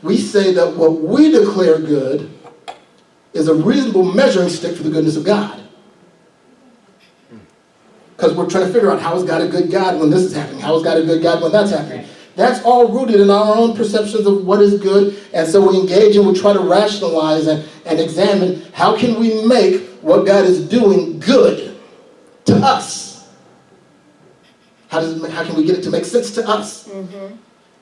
we say that what we declare good is a reasonable measuring stick for the goodness of God. Because we're trying to figure out, how is God a good God when this is happening? How is God a good God when that's happening? That's all rooted in our own perceptions of what is good. And so we engage and we try to rationalize and examine, how can we make what God is doing good to us? How can we get it to make sense to us? Mm-hmm.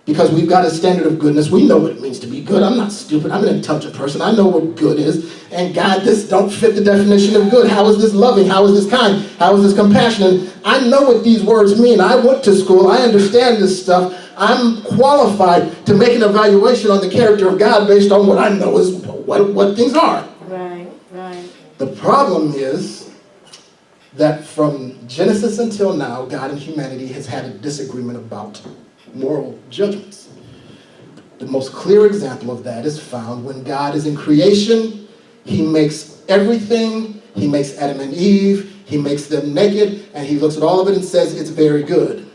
Because we've got a standard of goodness. We know what it means to be good. I'm not stupid. I'm an intelligent person. I know what good is. And God, this don't fit the definition of good. How is this loving? How is this kind? How is this compassionate? I know what these words mean. I went to school. I understand this stuff. I'm qualified to make an evaluation on the character of God based on what I know is what things are. Right, right. The problem is that from Genesis until now, God and humanity has had a disagreement about moral judgments. The most clear example of that is found when God is in creation. He makes everything. He makes Adam and Eve. He makes them naked, and he looks at all of it and says, it's very good.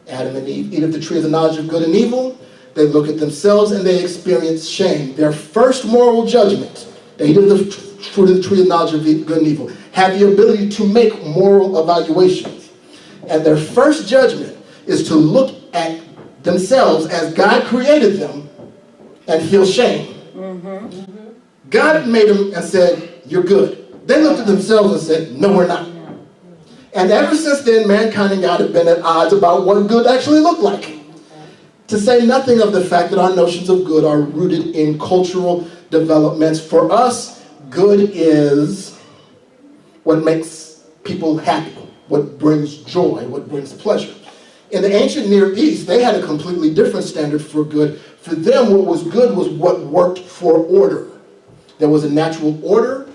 Adam and Eve eat of the tree of the knowledge of good and evil. They look at themselves and they experience shame. Their first moral judgment, they eat of the fruit of the tree of the knowledge of good and evil, have the ability to make moral evaluations. And their first judgment is to look at themselves as God created them and feel shame. Mm-hmm. God made them and said, you're good. They looked at themselves and said, no, we're not. And ever since then, mankind and God have been at odds about what good actually looked like. To say nothing of the fact that our notions of good are rooted in cultural developments. For us, good is what makes people happy, what brings joy, what brings pleasure. In the ancient Near East, they had a completely different standard for good. For them, what was good was what worked for order. There was a natural order,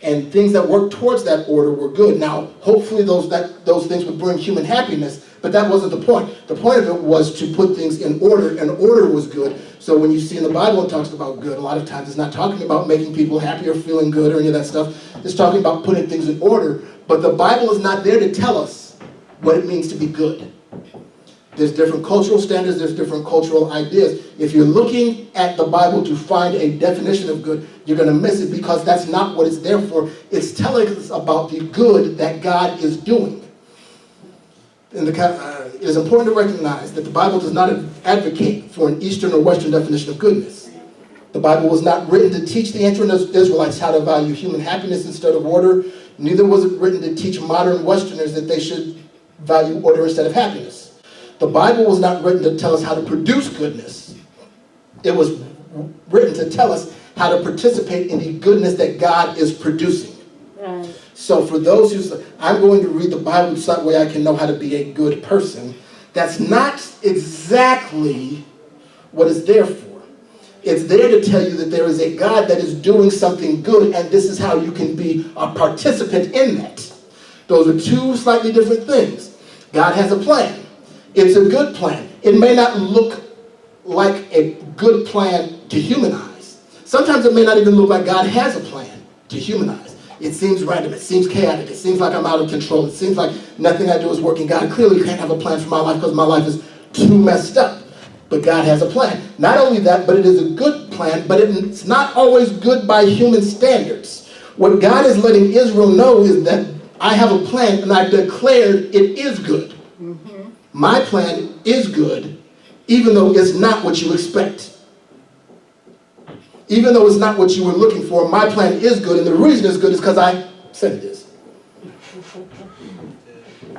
and things that worked towards that order were good. Now, hopefully those things would bring human happiness, but that wasn't the point. The point of it was to put things in order, and order was good. So when you see in the Bible it talks about good, a lot of times it's not talking about making people happy or feeling good or any of that stuff. It's talking about putting things in order. But the Bible is not there to tell us what it means to be good. There's different cultural standards, there's different cultural ideas. If you're looking at the Bible to find a definition of good, you're going to miss it, because that's not what it's there for. It's telling us about the good that God is doing. And it is important to recognize that the Bible does not advocate for an Eastern or Western definition of goodness. The Bible was not written to teach the ancient Israelites how to value human happiness instead of order. Neither was it written to teach modern Westerners that they should value order instead of happiness. The Bible was not written to tell us how to produce goodness. It was written to tell us how to participate in the goodness that God is producing. Right. So for those who say, I'm going to read the Bible so that way I can know how to be a good person, that's not exactly what it's there for. It's there to tell you that there is a God that is doing something good, and this is how you can be a participant in that. Those are two slightly different things. God has a plan. It's a good plan. It may not look like a good plan to human eyes. Sometimes it may not even look like God has a plan to human eyes. It seems random. It seems chaotic. It seems like I'm out of control. It seems like nothing I do is working. God clearly can't have a plan for my life because my life is too messed up. But God has a plan. Not only that, but it is a good plan, but it's not always good by human standards. What God is letting Israel know is that I have a plan, and I've declared it is good. Mm-hmm. My plan is good, even though it's not what you expect. Even though it's not what you were looking for, my plan is good, and the reason it's good is because I said it is.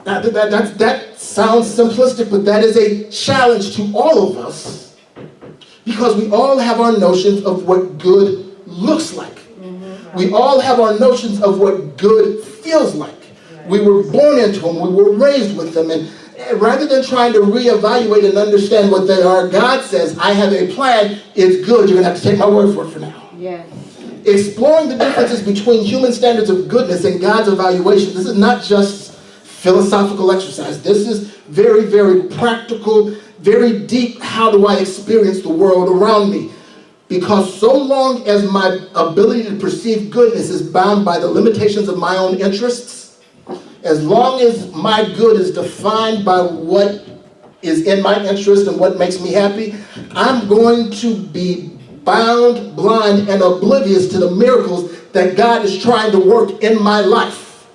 Now, that sounds simplistic, but that is a challenge to all of us, because we all have our notions of what good looks like. Mm-hmm. We all have our notions of what good feels like. We were born into them, we were raised with them, and rather than trying to reevaluate and understand what they are, God says, I have a plan, it's good, you're going to have to take my word for it for now. Yes. Exploring the differences between human standards of goodness and God's evaluation, this is not just philosophical exercise. This is very, very practical, very deep, how do I experience the world around me? Because so long as my ability to perceive goodness is bound by the limitations of my own interests, as long as my good is defined by what is in my interest and what makes me happy, I'm going to be bound, blind, and oblivious to the miracles that God is trying to work in my life.